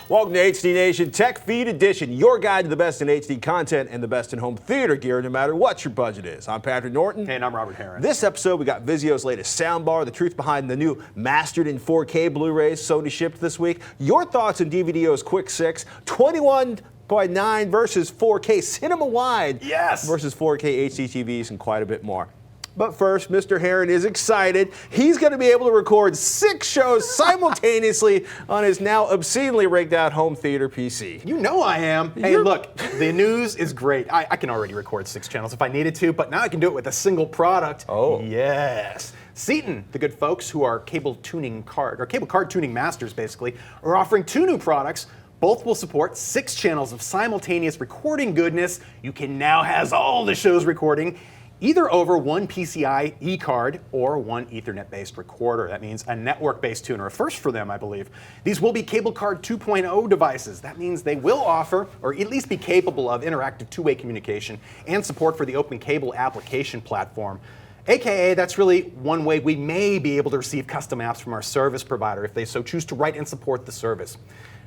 Welcome to HD Nation Tech Feed Edition, your guide to the best in HD content and the best in home theater gear, no matter what your budget is. I'm Patrick Norton. And I'm Robert Heron. This episode, we got Vizio's latest soundbar, the truth behind the new mastered in 4K Blu-rays Sony shipped this week, your thoughts on DVDO's Quick 6, 21.9 versus 4K CinemaWide versus 4K HDTVs, and quite a bit more. But first, Mr. Heron is excited. He's going to be able to record 6 shows simultaneously on his now obscenely rigged out home theater PC. You know I am. Hey, look, the news is great. I can already record 6 channels if I needed to, but now I can do it with a single product. Oh. Yes. Ceton, the good folks who are CableCARD tuning masters, basically, are offering 2 new products. Both will support 6 channels of simultaneous recording goodness. You can now have all the shows recording, either over one PCI E-card or one Ethernet-based recorder. That means a network-based tuner, a first for them, I believe. These will be CableCARD 2.0 devices. That means they will offer, or at least be capable of, interactive two-way communication and support for the Open Cable application platform. AKA, that's really one way we may be able to receive custom apps from our service provider if they so choose to write and support the service.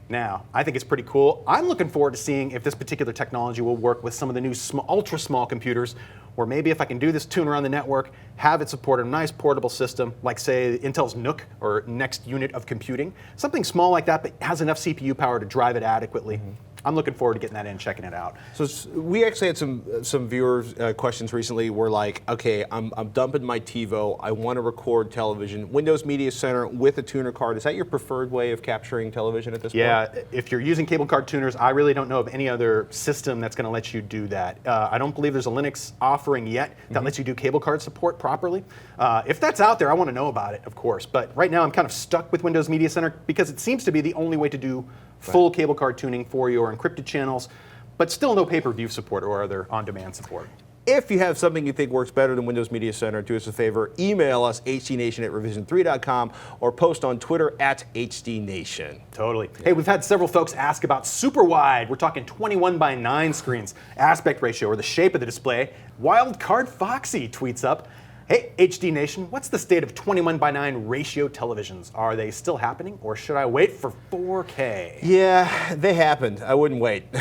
Now, I think it's pretty cool. I'm looking forward to seeing if this particular technology will work with some of the new ultra small computers, or maybe if I can do this tuner on the network, have it support a nice portable system, like say Intel's NUC or Next Unit of Computing, something small like that, but has enough CPU power to drive it adequately. I'm looking forward to getting that in and checking it out. So we actually had some viewers questions recently. We're like, okay, I'm dumping my TiVo. I want to record television. Windows Media Center with a tuner card. Is that your preferred way of capturing television at this point? Yeah, if you're using CableCARD tuners, I really don't know of any other system that's going to let you do that. I don't believe there's a Linux offering yet that lets you do CableCARD support properly. If that's out there, I want to know about it, of course. But right now, I'm kind of stuck with Windows Media Center because it seems to be the only way to do full CableCARD tuning for your encrypted channels, but still no pay-per-view support or other on-demand support. If you have something you think works better than Windows Media Center, do us a favor, email us, hdnation@revision3.com, or post on Twitter @HDNation. Totally. Hey, we've had several folks ask about SuperWide. We're talking 21:9 screens, aspect ratio, or the shape of the display. Wildcard Foxy tweets up, hey, HD Nation, what's the state of 21:9 ratio televisions? Are they still happening, or should I wait for 4K? Yeah, they happened. I wouldn't wait.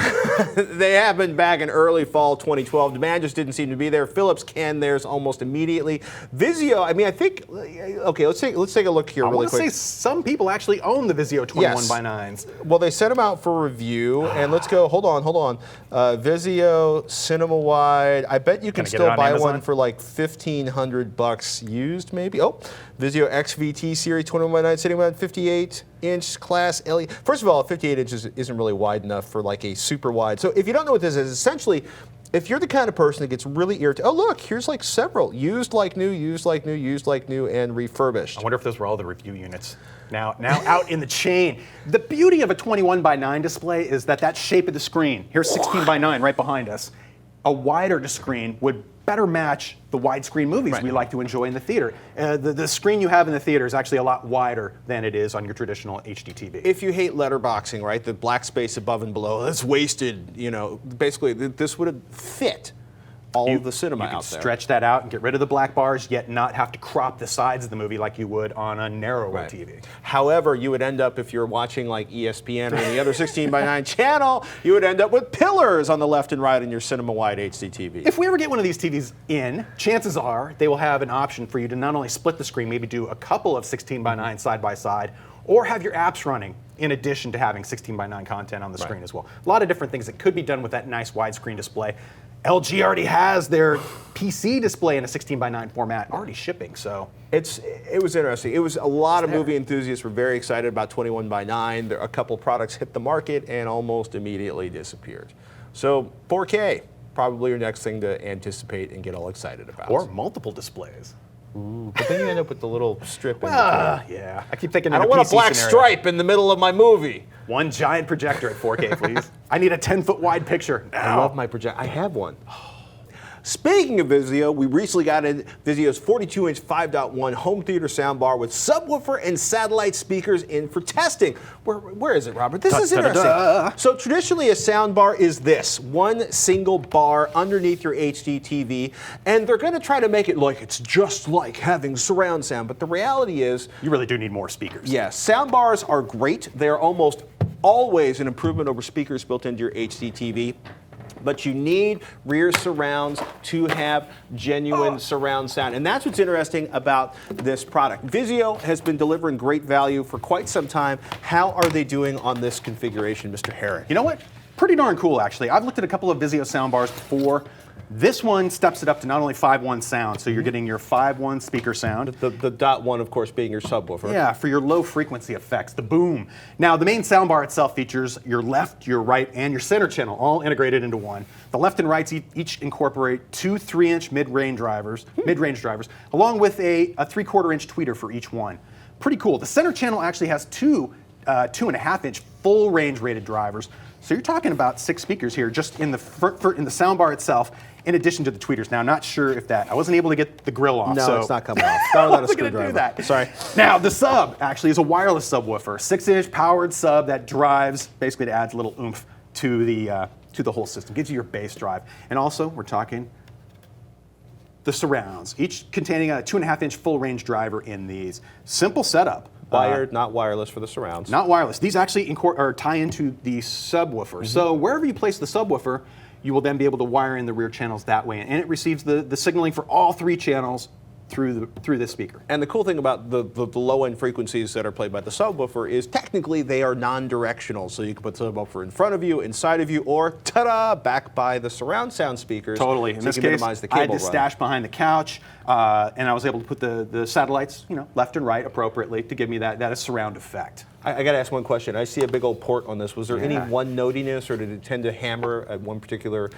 They happened back in early fall 2012. Demand just didn't seem to be there. Philips canned theirs almost immediately. Vizio, I mean, I think, okay, let's take a look here really quick. I want to say some people actually own the Vizio 21:9s. Well, they sent them out for review, and let's go, hold on. Vizio, CinemaWide, I bet you can still buy one for like $1,500 used, maybe. Oh, Vizio XVT series 21:9 sitting on 58-inch class LED. First of all, 58 inches isn't really wide enough for like a super wide. So if you don't know what this is, essentially, if you're the kind of person that gets really irritated, oh look, here's like several, used like new, used like new, used like new, and refurbished. I wonder if those were all the review units. Now out in the chain. The beauty of a 21:9 display is that shape of the screen, here's 16:9 right behind us, a wider screen would better match the widescreen movies we like to enjoy in the theater. The screen you have in the theater is actually a lot wider than it is on your traditional HDTV. If you hate letterboxing, right, the black space above and below, that's wasted, you know, basically this would have fit all of the cinema out there. Stretch that out and get rid of the black bars, yet not have to crop the sides of the movie like you would on a narrower TV. However, you would end up, if you're watching like ESPN or any other 16:9 channel, you would end up with pillars on the left and right in your CinemaWide HDTV. If we ever get one of these TVs in, chances are they will have an option for you to not only split the screen, maybe do a couple of 16:9 side by side, or have your apps running in addition to having 16:9 content on the screen as well. A lot of different things that could be done with that nice widescreen display. LG already has their PC display in a 16:9 format already shipping, so. It was interesting. It was a lot of movie enthusiasts were very excited about 21:9. A couple products hit the market and almost immediately disappeared. So 4K, probably your next thing to anticipate and get all excited about. Or multiple displays. Ooh, but then you end up with the little strip in yeah. I keep thinking I don't want a black stripe in the middle of my movie. One giant projector at 4K, please. I need a 10-foot wide picture now. I love my projector. I have one. Speaking of Vizio, we recently got in Vizio's 42-inch 5.1 home theater soundbar with subwoofer and satellite speakers in for testing. Where is it, Robert? This is interesting. So traditionally a soundbar is this, one single bar underneath your HDTV, and they're going to try to make it like it's just like having surround sound, but the reality is... You really do need more speakers. Yeah, soundbars are great. They're almost always an improvement over speakers built into your HDTV. But you need rear surrounds to have genuine surround sound. And that's what's interesting about this product. Vizio has been delivering great value for quite some time. How are they doing on this configuration, Mr. Heron? You know what? Pretty darn cool, actually. I've looked at a couple of Vizio sound bars before. This one steps it up to not only 5.1 sound, so you're getting your 5.1 speaker sound. The .1, of course, being your subwoofer. Yeah, for your low frequency effects, the boom. Now, the main soundbar itself features your left, your right, and your center channel all integrated into one. The left and rights each incorporate two 3-inch mid-range drivers, along with a 3/4-inch tweeter for each one. Pretty cool. The center channel actually has two 2.5-inch full range rated drivers. So you're talking about 6 speakers here just in the soundbar itself, in addition to the tweeters. Now, not sure if I wasn't able to get the grill off. No, so it's not coming off. Not without a going to do that. Sorry. Now, the sub actually is a wireless subwoofer, 6-inch powered sub that drives, basically to add a little oomph to the whole system. Gives you your bass drive. And also, we're talking the surrounds, each containing a 2.5-inch full range driver in these. Simple setup. Wired, not wireless for the surrounds. Not wireless. These actually tie into the subwoofer. So wherever you place the subwoofer, you will then be able to wire in the rear channels that way. And it receives the signaling for all 3 channels through this speaker. And the cool thing about the low-end frequencies that are played by the subwoofer is technically they are non-directional. So you can put the subwoofer in front of you, inside of you, or ta-da, back by the surround sound speakers. Totally. In this case, minimize the cable I had to stash behind the couch, and I was able to put the satellites, left and right appropriately to give me that surround effect. I got to ask one question. I see a big old port on this. Was there any one notiness, or did it tend to hammer at one particular,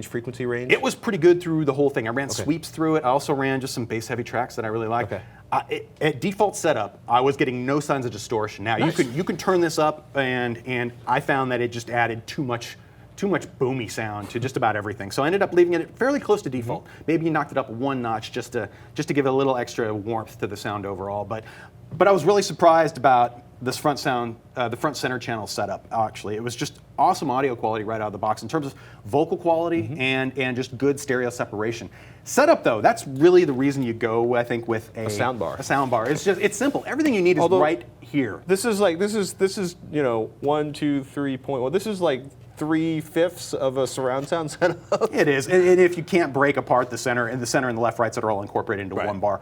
frequency range? It was pretty good through the whole thing. I ran sweeps through it. I also ran just some bass-heavy tracks that I really liked. Okay. At default setup, I was getting no signs of distortion. Now you can turn this up, and I found that it just added too much boomy sound to just about everything. So I ended up leaving it fairly close to default. Maybe you knocked it up 1 notch just to give it a little extra warmth to the sound overall. But I was really surprised about this front center channel setup. Actually, it was just awesome audio quality right out of the box in terms of vocal quality and just good stereo separation. Setup though, that's really the reason you go, I think, with a soundbar. A soundbar. It's simple. Everything you need is right here. This is 1, 2, 3 point. Well, this is like 3/5 of a surround sound setup. It is, and if you can't break apart the center and the left rights that are all incorporated into one bar.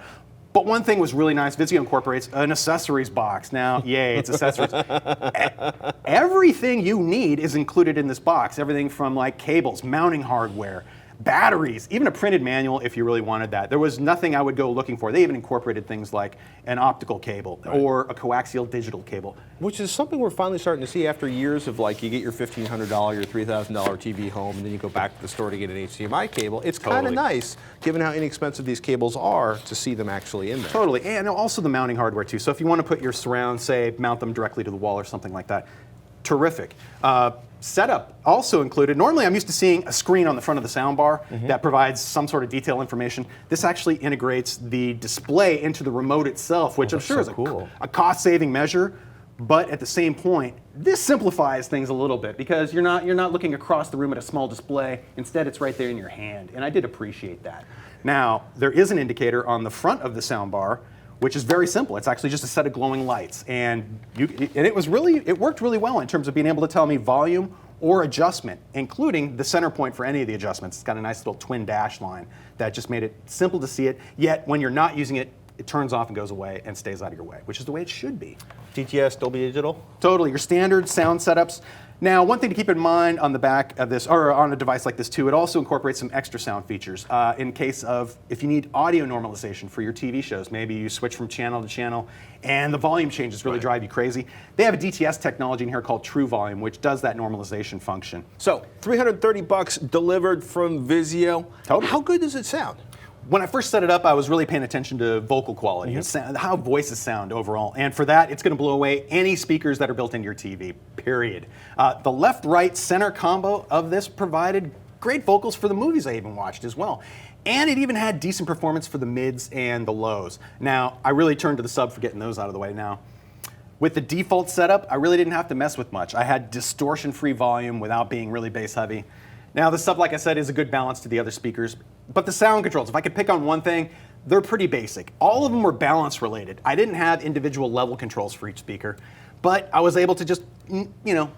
But one thing was really nice, Vizio incorporates an accessories box. Now, yay, it's accessories. Everything you need is included in this box. Everything from like cables, mounting hardware, batteries, even a printed manual if you really wanted that. There was nothing I would go looking for. They even incorporated things like an optical cable or a coaxial digital cable. Which is something we're finally starting to see after years of you get your $1,500, your $3,000 TV home, and then you go back to the store to get an HDMI cable. It's kind of nice, given how inexpensive these cables are, to see them actually in there. Totally, and also the mounting hardware too. So if you want to put your surround, say, mount them directly to the wall or something like that, terrific. Setup also included, normally I'm used to seeing a screen on the front of the soundbar that provides some sort of detail information. This actually integrates the display into the remote itself, which I'm sure is a cost-saving measure, but at the same point, this simplifies things a little bit because you're not looking across the room at a small display. Instead, it's right there in your hand, and I did appreciate that. Now, there is an indicator on the front of the soundbar, which is very simple. It's actually just a set of glowing lights, and it worked really well in terms of being able to tell me volume or adjustment, including the center point for any of the adjustments. It's got a nice little twin dash line that just made it simple to see it, yet when you're not using it, it turns off and goes away and stays out of your way, which is the way it should be. DTS, Dolby Digital? Totally, your standard sound setups. Now, one thing to keep in mind on the back of this, or on a device like this too, it also incorporates some extra sound features in case of if you need audio normalization for your TV shows. Maybe you switch from channel to channel and the volume changes really drive you crazy. They have a DTS technology in here called True Volume, which does that normalization function. So, $330 delivered from Vizio. Totally. How good does it sound? When I first set it up, I was really paying attention to vocal quality, how voices sound overall. And for that, it's going to blow away any speakers that are built into your TV, period. The left-right center combo of this provided great vocals for the movies I even watched as well. And it even had decent performance for the mids and the lows. Now, I really turned to the sub for getting those out of the way now. With the default setup, I really didn't have to mess with much. I had distortion-free volume without being really bass-heavy. Now, the sub, like I said, is a good balance to the other speakers. But the sound controls, if I could pick on one thing, they're pretty basic. All of them were balance related. I didn't have individual level controls for each speaker, but I was able to just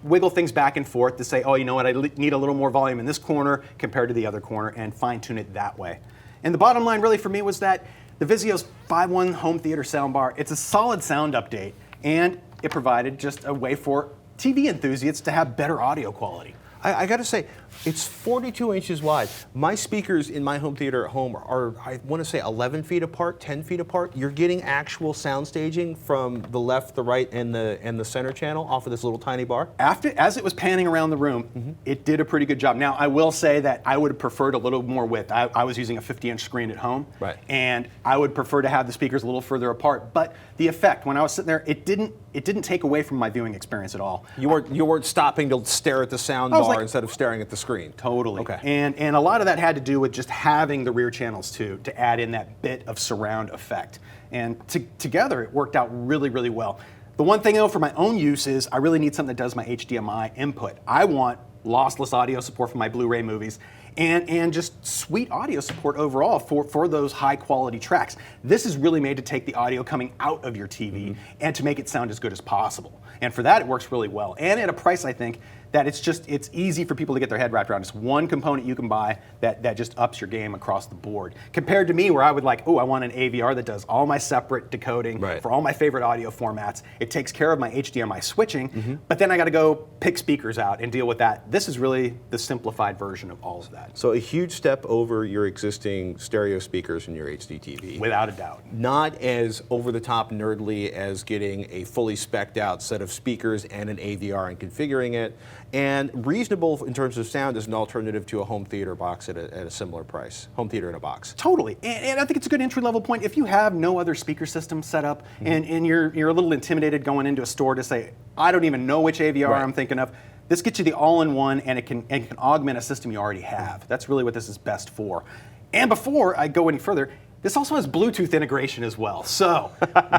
wiggle things back and forth to say, oh, you know what, I need a little more volume in this corner compared to the other corner, and fine tune it that way. And the bottom line really for me was that the Vizio's 5.1 home theater soundbar, it's a solid sound update, and it provided just a way for TV enthusiasts to have better audio quality. I got to say, it's 42 inches wide. My speakers in my home theater at home are, I want to say, 11 feet apart, 10 feet apart. You're getting actual sound staging from the left, the right, and the center channel off of this little tiny bar. As it was panning around the room, it did a pretty good job. Now, I will say that I would have preferred a little more width. I was using a 50-inch screen at home, right, and I would prefer to have the speakers a little further apart. But the effect, when I was sitting there, it didn't take away from my viewing experience at all. You weren't stopping to stare at the sound bar instead of staring at the screen. Totally. Okay. And a lot of that had to do with just having the rear channels too, to add in that bit of surround effect. And together it worked out really, really well. The one thing though for my own use is I really need something that does my HDMI input. I want lossless audio support for my Blu-ray movies and just sweet audio support overall for those high quality tracks. This is really made to take the audio coming out of your TV and to make it sound as good as possible. And for that it works really well. And at a price I think that it's easy for people to get their head wrapped around. It's one component you can buy that just ups your game across the board. Compared to me where I would I want an AVR that does all my separate decoding for all my favorite audio formats. It takes care of my HDMI switching, but then I got to go pick speakers out and deal with that. This is really the simplified version of all of that. So a huge step over your existing stereo speakers in your HDTV. Without a doubt. Not as over-the-top nerdly as getting a fully spec'd out set of speakers and an AVR and configuring it, and reasonable in terms of sound as an alternative to a home theater box at a similar price. Home theater in a box. Totally, and I think it's a good entry-level point. If you have no other speaker system set up and you're a little intimidated going into a store to say, I don't even know which AVR I'm thinking of, this gets you the all-in-one, and it can augment a system you already have. That's really what this is best for. And before I go any further, this also has Bluetooth integration as well. So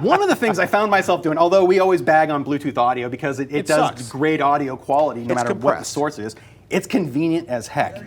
one of the things I found myself doing, although we always bag on Bluetooth audio because it does sucks. great audio quality no matter what the compressed. source is, it's convenient as heck.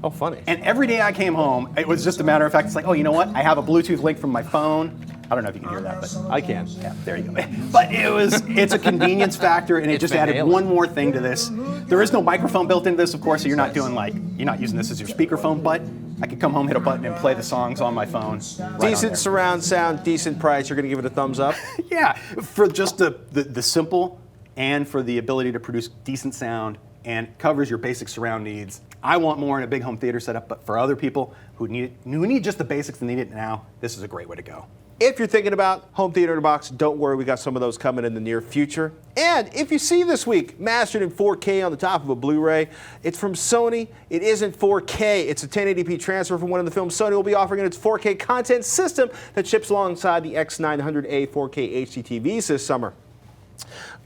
Oh, funny. And every day I came home, it was just a matter of fact, it's like, oh, you know what? I have a Bluetooth link from my phone. I don't know if you can hear that, but I can. Yeah, there you go. But it's a convenience factor, and it just added one more thing to this. There is no microphone built into this, of course, so you're not using this as your speakerphone, but I could come home, hit a button, and play the songs on my phone. Decent surround sound, decent price. You're going to give it a thumbs up? Yeah, for just the simple and for the ability to produce decent sound and covers your basic surround needs. I want more in a big home theater setup, but for other people who need just the basics and need it now, this is a great way to go. If you're thinking about home theater in a box, don't worry, we got some of those coming in the near future. And if you see this week, mastered in 4K on the top of a Blu-ray, it's from Sony. It isn't 4K. It's a 1080p transfer from one of the films Sony will be offering in its 4K content system that ships alongside the X900A 4K HDTVs this summer.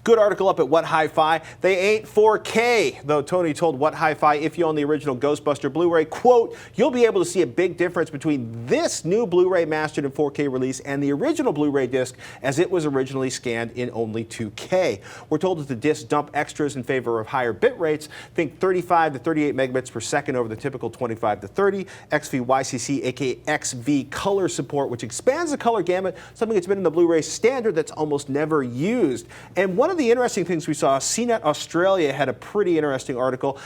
Good article up at WhatHiFi. They ain't 4K, though Tony told WhatHiFi if you own the original Ghostbuster Blu-ray, quote, you'll be able to see a big difference between this new Blu-ray mastered in 4K release and the original Blu-ray disc as it was originally scanned in only 2K. We're told that the discs dump extras in favor of higher bit rates. Think 35 to 38 megabits per second over the typical 25 to 30. x.v.YCC, aka x.v.Color support, which expands the color gamut, something that's been in the Blu-ray standard that's almost never used. And one of the interesting things we saw, CNET Australia had a pretty interesting article.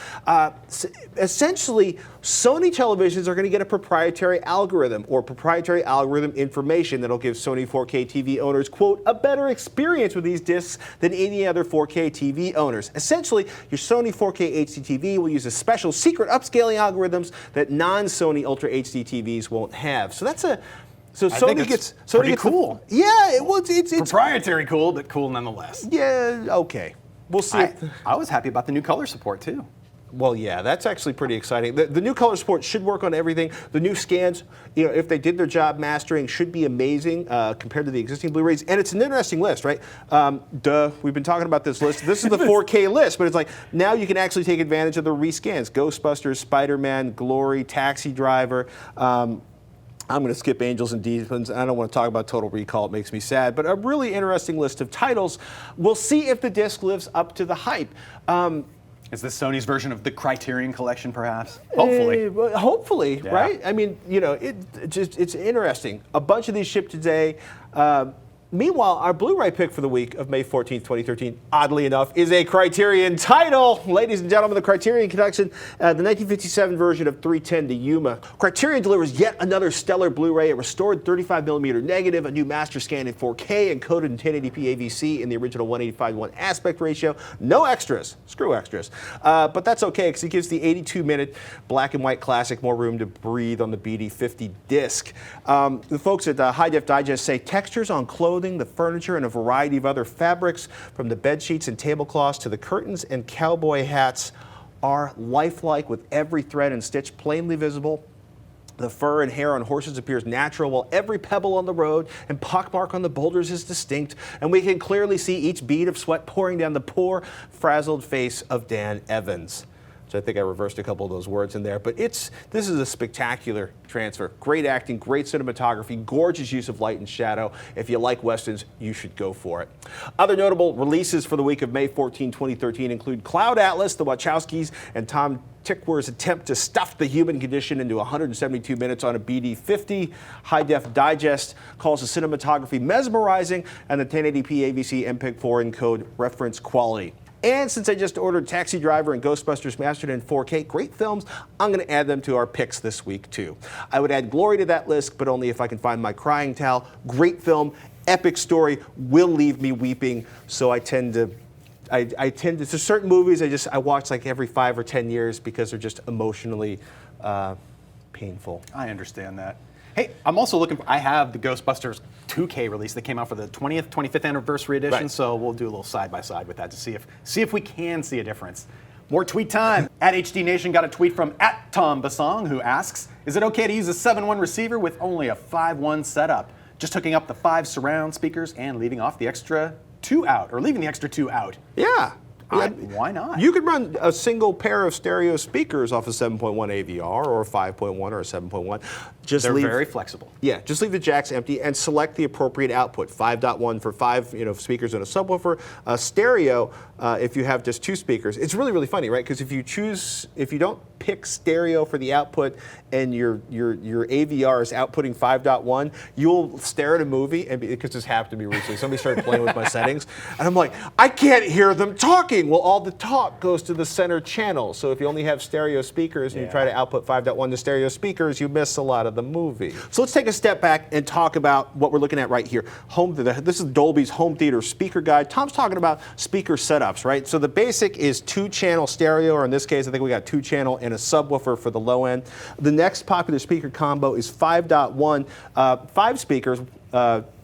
Essentially, Sony televisions are going to get a proprietary algorithm or proprietary algorithm information that'll give Sony 4K TV owners, quote, a better experience with these discs than any other 4K TV owners. Essentially, your Sony 4K HDTV will use a special secret upscaling algorithms that non-Sony Ultra HD TVs won't have. So that's a... So Sony gets cool. It's proprietary cool, but cool nonetheless. Yeah, okay. We'll see. I was happy about the new color support too. Well, yeah, that's actually pretty exciting. The new color support should work on everything. The new scans, if they did their job mastering, should be amazing compared to the existing Blu-rays. And it's an interesting list, right? We've been talking about this list. This is the 4K list, but it's like now you can actually take advantage of the rescans. Ghostbusters, Spider-Man, Glory, Taxi Driver. I'm going to skip Angels and Demons. I don't want to talk about Total Recall. It makes me sad. But a really interesting list of titles. We'll see if the disc lives up to the hype. Is this Sony's version of the Criterion Collection, perhaps? Hopefully. Hopefully, yeah. Right? I mean, it's interesting. A bunch of these shipped today. Meanwhile, our Blu-ray pick for the week of May 14th, 2013, oddly enough, is a Criterion title. Ladies and gentlemen, the Criterion Collection, the 1957 version of 310 to Yuma. Criterion delivers yet another stellar Blu-ray, a restored 35mm negative, a new master scan in 4K, encoded in 1080p AVC in the original 185:1 aspect ratio. No extras. Screw extras. But that's okay, because it gives the 82-minute black and white classic more room to breathe on the BD50 disc. The folks at High Def Digest say textures on clothing, the furniture, and a variety of other fabrics, from the bed sheets and tablecloths to the curtains and cowboy hats, are lifelike, with every thread and stitch plainly visible. The fur and hair on horses appears natural, while every pebble on the road and pockmark on the boulders is distinct, and we can clearly see each bead of sweat pouring down the poor, frazzled face of Dan Evans. So I think I reversed a couple of those words in there, but this is a spectacular transfer. Great acting, great cinematography, gorgeous use of light and shadow. If you like Westerns, you should go for it. Other notable releases for the week of May 14, 2013 include Cloud Atlas, the Wachowskis, and Tom Tickwer's attempt to stuff the human condition into 172 minutes on a BD50. High Def Digest calls the cinematography mesmerizing, and the 1080p AVC MPEG-4 encode reference quality. And since I just ordered Taxi Driver and Ghostbusters mastered in 4K, great films, I'm going to add them to our picks this week too. I would add Glory to that list, but only if I can find my crying towel. Great film, epic story, will leave me weeping, so I tend to, there's certain movies I watch like every 5 or 10 years because they're just emotionally painful. I understand that. Hey, I'm also looking for, I have the Ghostbusters 2K release that came out for the 25th anniversary edition, right. So we'll do a little side-by-side with that to see if we can see a difference. More tweet time. At HD Nation got a tweet from @Tom Basong, who asks, is it okay to use a 7.1 receiver with only a 5.1 setup? Just hooking up the 5 surround speakers and leaving off the extra 2 out, or leaving the extra 2 out. Yeah. Why not? You could run a single pair of stereo speakers off a 7.1 AVR or a 5.1 or a 7.1. They're very flexible. Yeah, just leave the jacks empty and select the appropriate output. 5.1 for 5 speakers and a subwoofer. Stereo, if you have just 2 speakers. It's really, really funny, right? Because if you don't pick stereo for the output and your AVR is outputting 5.1, you'll stare at a movie, and because this happened to me recently, somebody started playing with my settings, and I'm like, I can't hear them talking. Well, all the talk goes to the center channel. So if you only have stereo speakers and you try to output 5.1 to stereo speakers, you miss a lot of the movie. So let's take a step back and talk about what we're looking at right here. This is Dolby's home theater speaker guide. Tom's talking about speaker setups, right? So the basic is 2-channel stereo, or in this case, I think we got 2-channel and a subwoofer for the low end. The next popular speaker combo is 5.1, 5 speakers,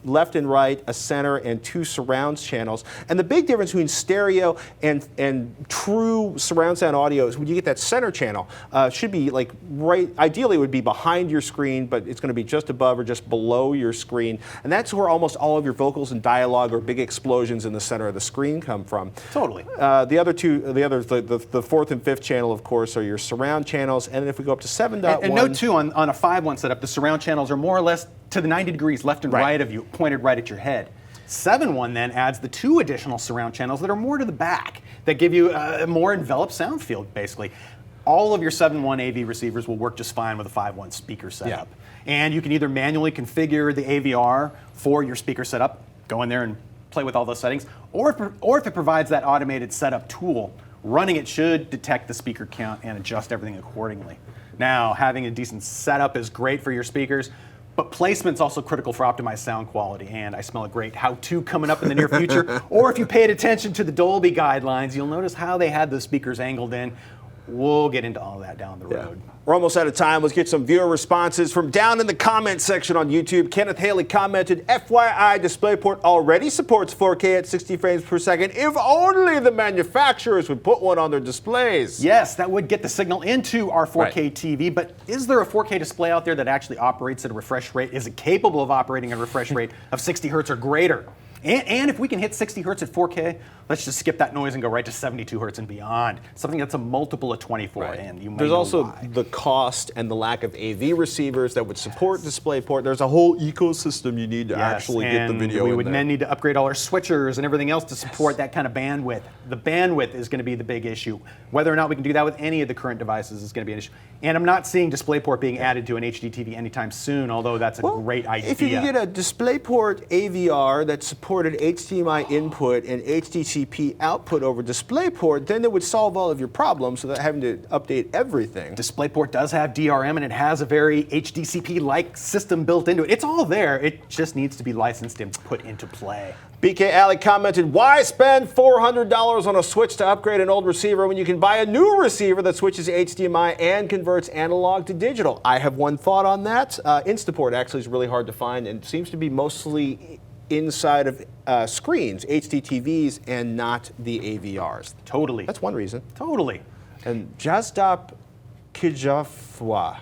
left and right, a center, and 2 surround channels. And the big difference between stereo and true surround sound audio is when you get that center channel, should be like right, ideally it would be behind your screen, but it's going to be just above or just below your screen. And that's where almost all of your vocals and dialogue or big explosions in the center of the screen come from. Totally. The 4th and 5th channel, of course, are your surround channels. And then if we go up to 7.1. And note too, on a 5.1 setup, the surround channels are more or less to the 90 degrees left and right of you, pointed right at your head. 7.1 then adds the 2 additional surround channels that are more to the back, that give you a more enveloped sound field, basically. All of your 7.1 AV receivers will work just fine with a 5.1 speaker setup. Yeah. And you can either manually configure the AVR for your speaker setup, go in there and play with all those settings, or if it provides that automated setup tool, running it should detect the speaker count and adjust everything accordingly. Now, having a decent setup is great for your speakers, but placement's also critical for optimized sound quality, and I smell a great how-to coming up in the near future. Or if you paid attention to the Dolby guidelines, you'll notice how they had the speakers angled in. We'll get into all that down the road. We're almost out of time. Let's get some viewer responses from down in the comment section on YouTube. Kenneth Haley commented, FYI, DisplayPort already supports 4K at 60 frames per second. If only the manufacturers would put one on their displays. Yes, that would get the signal into our 4K TV, but is there a 4K display out there that actually operates at a refresh rate? Is it capable of operating at a refresh rate of 60 hertz or greater? And if we can hit 60 hertz at 4K, let's just skip that noise and go right to 72 hertz and beyond. Something that's a multiple of 24. Right. And you might There's know also why. the cost and the lack of AV receivers that would support DisplayPort. There's a whole ecosystem you need to actually get the video we in would there. then need to upgrade all our switchers and everything else to support that kind of bandwidth. The bandwidth is going to be the big issue. Whether or not we can do that with any of the current devices is going to be an issue. And I'm not seeing DisplayPort being added to an HDTV anytime soon, although that's a great idea. If you could get a DisplayPort AVR that supported HDMI input and HDTP output over DisplayPort, then it would solve all of your problems without having to update everything. DisplayPort does have DRM, and it has a very HDCP-like system built into it. It's all there. It just needs to be licensed and put into play. BK Alley commented, why spend $400 on a switch to upgrade an old receiver when you can buy a new receiver that switches HDMI and converts analog to digital? I have one thought on that. Instaport actually is really hard to find and seems to be mostly inside of screens, HDTVs, and not the AVRs. Totally. That's one reason. Totally. And Jazdop Kijafwa.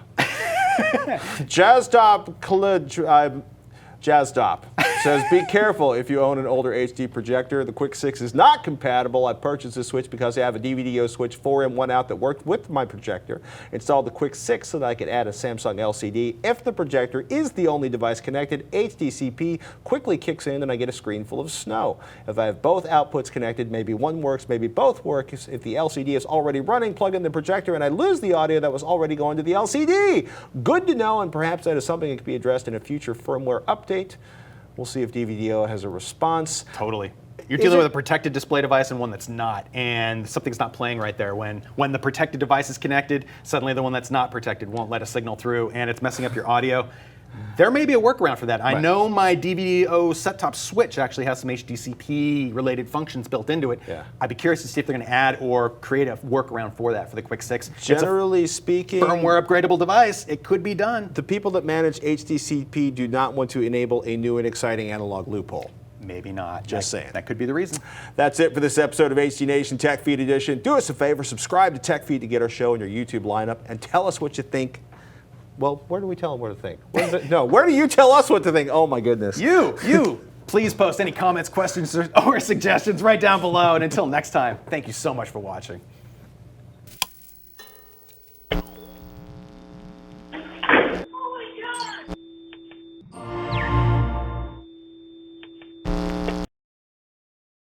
Jazdop says, be careful if you own an older HD projector. The Quick 6 is not compatible. I purchased this switch because I have a DVD switch 4 in 1 out that worked with my projector. Installed the Quick 6 so that I could add a Samsung LCD. If the projector is the only device connected, HDCP quickly kicks in and I get a screen full of snow. If I have both outputs connected, maybe one works, maybe both work. If the LCD is already running, plug in the projector and I lose the audio that was already going to the LCD. Good to know, and perhaps that is something that could be addressed in a future firmware update. We'll see if DVDO has a response. Totally. You're dealing with a protected display device and one that's not, and something's not playing right there. When the protected device is connected, suddenly the one that's not protected won't let a signal through, and it's messing up your audio. There may be a workaround for that. I know my DVDO set-top switch actually has some HDCP-related functions built into it. Yeah. I'd be curious to see if they're going to add or create a workaround for that for the Quick 6. Generally speaking, firmware upgradable device, it could be done. the people that manage HDCP do not want to enable a new and exciting analog loophole. Maybe not. Just saying. That could be the reason. That's it for this episode of HD Nation Tech Feed Edition. Do us a favor, subscribe to Tech Feed to get our show in your YouTube lineup, and tell us what you think. Well, where do we tell them what to think? Where do you tell us what to think? Oh my goodness. You. Please post any comments, questions, or suggestions right down below. And until next time, thank you so much for watching.